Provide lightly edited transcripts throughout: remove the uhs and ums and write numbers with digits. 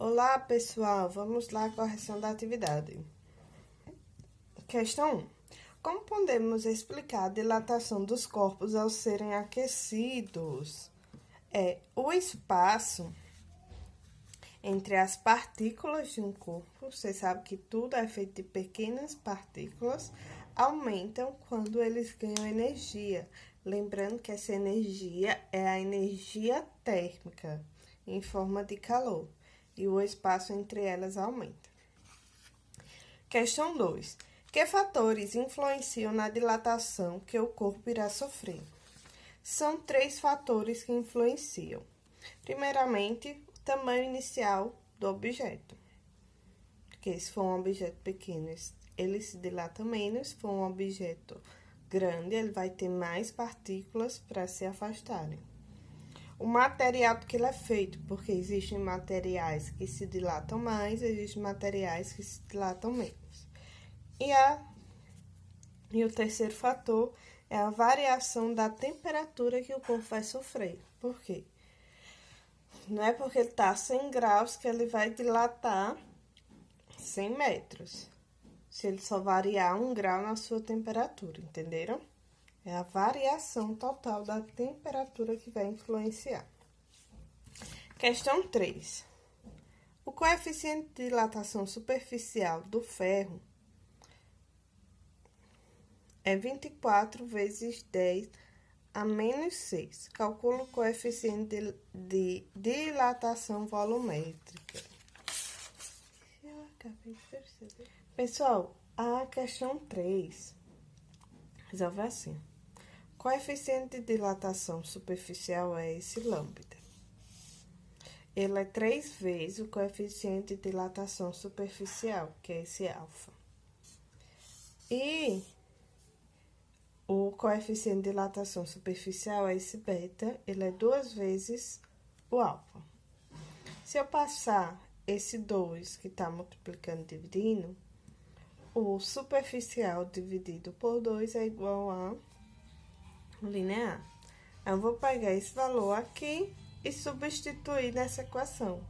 Olá, pessoal. Vamos lá à correção da atividade. Questão 1. Como podemos explicar a dilatação dos corpos ao serem aquecidos? O espaço entre as partículas de um corpo, você sabe que tudo é feito de pequenas partículas, aumentam quando eles ganham energia. Lembrando que essa energia é a energia térmica, em forma de calor, e o espaço entre elas aumenta. Questão 2. Que fatores influenciam na dilatação que o corpo irá sofrer? São 3 fatores que influenciam. Primeiramente, o tamanho inicial do objeto. Porque se for um objeto pequeno, ele se dilata menos. Se for um objeto grande, ele vai ter mais partículas para se afastarem. O material do que ele é feito, porque existem materiais que se dilatam mais, existem materiais que se dilatam menos. E o terceiro fator é a variação da temperatura que o corpo vai sofrer. Por quê? Não é porque ele está a 100 graus que ele vai dilatar 100 metros. Se ele só variar 1 grau na sua temperatura, entenderam? É a variação total da temperatura que vai influenciar. Questão 3. O coeficiente de dilatação superficial do ferro é 24 vezes 10 a menos 6. Calcula o coeficiente de dilatação volumétrica. Eu acabei de perceber. Pessoal, a questão 3 resolve assim. O coeficiente de dilatação superficial é esse lambda. Ele é 3 vezes o coeficiente de dilatação superficial, que é esse alfa. E o coeficiente de dilatação superficial é esse beta, ele é 2 vezes o alfa. Se eu passar esse 2 que está multiplicando e dividindo, o superficial dividido por 2 é igual a linear. Eu vou pegar esse valor aqui e substituir nessa equação.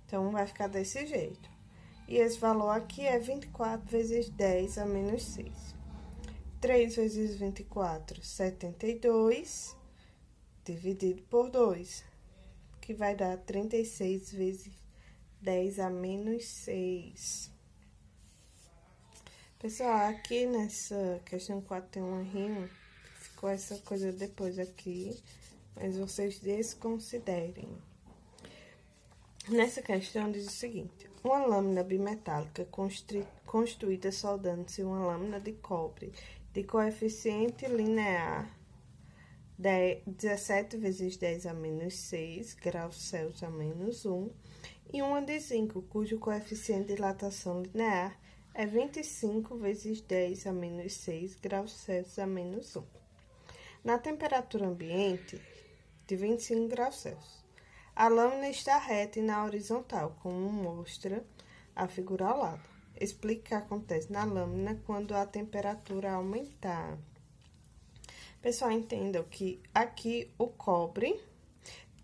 Então, vai ficar desse jeito. E esse valor aqui é 24 vezes 10 a menos 6. 3 vezes 24, 72, dividido por 2, que vai dar 36 vezes 10 a menos 6. Pessoal, aqui nessa questão 4 tem uma rima, ficou essa coisa depois aqui, mas vocês desconsiderem. Nessa questão diz o seguinte: uma lâmina bimetálica construída soldando-se uma lâmina de cobre de coeficiente linear 17 vezes 10 a menos 6 graus Celsius a menos 1 e uma de zinco cujo coeficiente de dilatação linear é 25 vezes 10 a menos 6 graus Celsius a menos 1. Na temperatura ambiente de 25 graus Celsius, a lâmina está reta e na horizontal, como mostra a figura ao lado. Explique o que acontece na lâmina quando a temperatura aumentar. Pessoal, entendam que aqui o cobre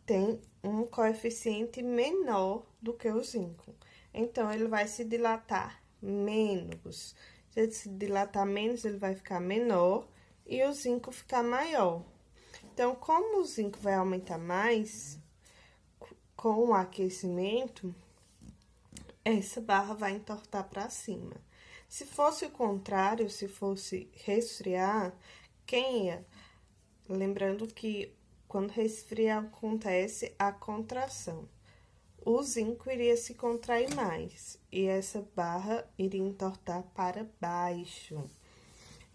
tem um coeficiente menor do que o zinco. Então, ele vai se dilatar menos. Se ele se dilatar menos, ele vai ficar menor e o zinco ficar maior. Então, como o zinco vai aumentar mais com o aquecimento, essa barra vai entortar para cima. Se fosse o contrário, se fosse resfriar, quem ia? Lembrando que quando resfriar acontece a contração. O zinco iria se contrair mais e essa barra iria entortar para baixo.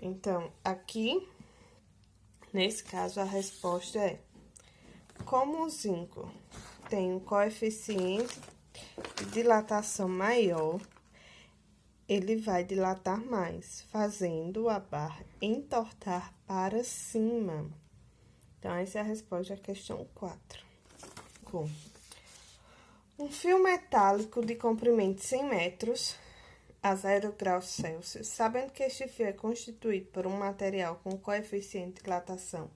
Então, aqui, nesse caso, a resposta é: como o zinco tem um coeficiente de dilatação maior, ele vai dilatar mais, fazendo a barra entortar para cima. Então, essa é a resposta à questão 4. Com um fio metálico de comprimento de 100 metros a 0 graus Celsius, sabendo que este fio é constituído por um material com coeficiente de dilatação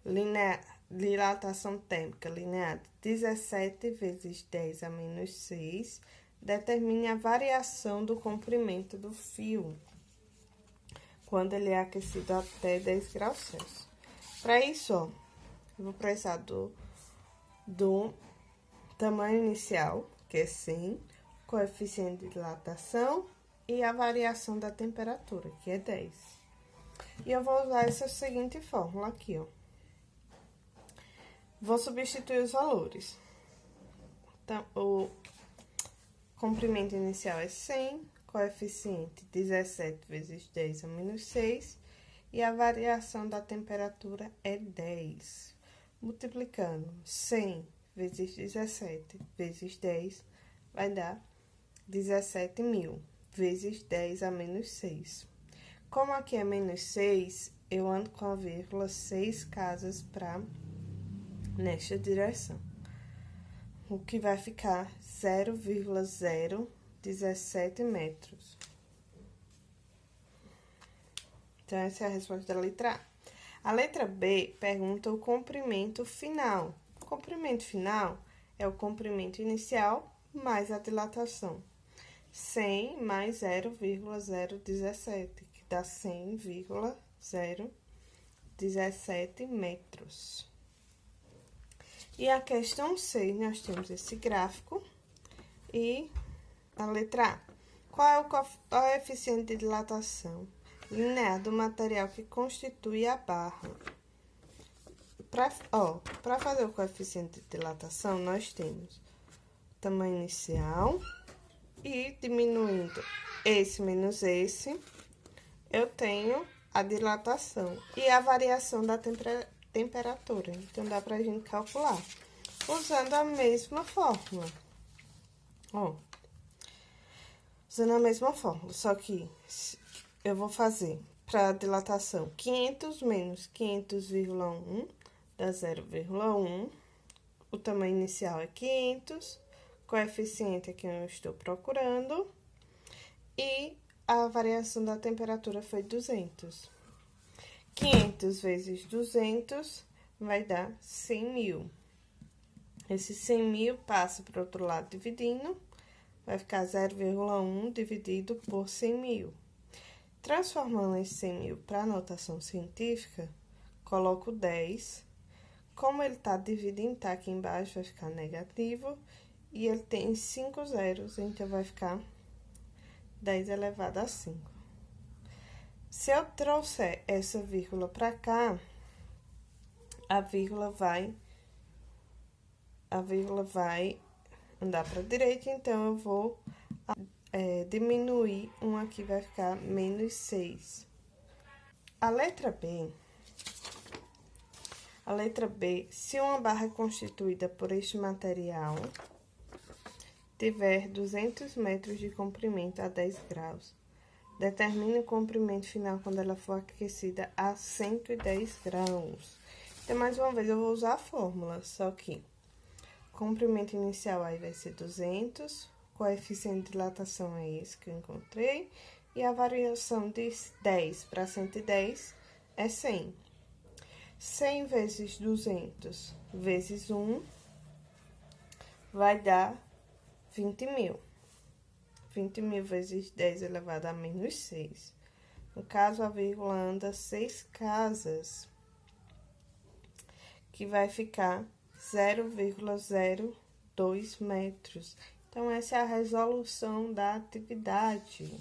linear dilatação térmica linear de 17 vezes 10 a menos 6, determine a variação do comprimento do fio quando ele é aquecido até 10 graus Celsius. Para isso, ó, eu vou precisar do tamanho inicial, que é 100, coeficiente de dilatação e a variação da temperatura, que é 10. E eu vou usar essa seguinte fórmula aqui, ó. Vou substituir os valores. Então, o comprimento inicial é 100, coeficiente 17 vezes 10 a menos 6, e a variação da temperatura é 10. Multiplicando 100 vezes 17 vezes 10, vai dar 17.000 vezes 10 a menos 6. Como aqui é menos 6, eu ando com a vírgula 6 casas para nesta direção. O que vai ficar 0,017 metros. Então, essa é a resposta da letra A. A letra B pergunta o comprimento final. O comprimento final é o comprimento inicial mais a dilatação. 100 mais 0,017, que dá 100,017 metros. E a questão 6, nós temos esse gráfico e a letra A. Qual é o coeficiente de dilatação linear do material que constitui a barra? Para fazer o coeficiente de dilatação, nós temos o tamanho inicial e diminuindo esse menos esse, eu tenho a dilatação e a variação da temperatura. Então, dá pra gente calcular usando a mesma fórmula. Ó, usando a mesma fórmula, só que eu vou fazer para dilatação 500 menos 500,1 dá 0,1. O tamanho inicial é 500, coeficiente é que eu estou procurando, e a variação da temperatura foi 200. 500 vezes 200 vai dar 100.000. Esse 100.000 passa para o outro lado dividindo, vai ficar 0,1 dividido por 100.000. Transformando esse 100.000 para a notação científica, coloco 10. Como ele está dividindo, tá aqui embaixo, vai ficar negativo. E ele tem 5 zeros, então vai ficar 10 elevado a 5. Se eu trouxer essa vírgula para cá, a vírgula vai andar para a direita, então eu vou diminuir um aqui, vai ficar menos 6. A letra B, se uma barra constituída por este material tiver 200 metros de comprimento a 10 graus, determine o comprimento final quando ela for aquecida a 110 graus. Então, mais uma vez, eu vou usar a fórmula, só que o comprimento inicial aí vai ser 200, coeficiente de dilatação é esse que eu encontrei, e a variação de 10 para 110 é 100. 100 vezes 200 vezes 1 vai dar 20.000. 20.000 vezes 10 elevado a menos 6. No caso, a vírgula anda 6 casas, que vai ficar 0,02 metros. Então, essa é a resolução da atividade.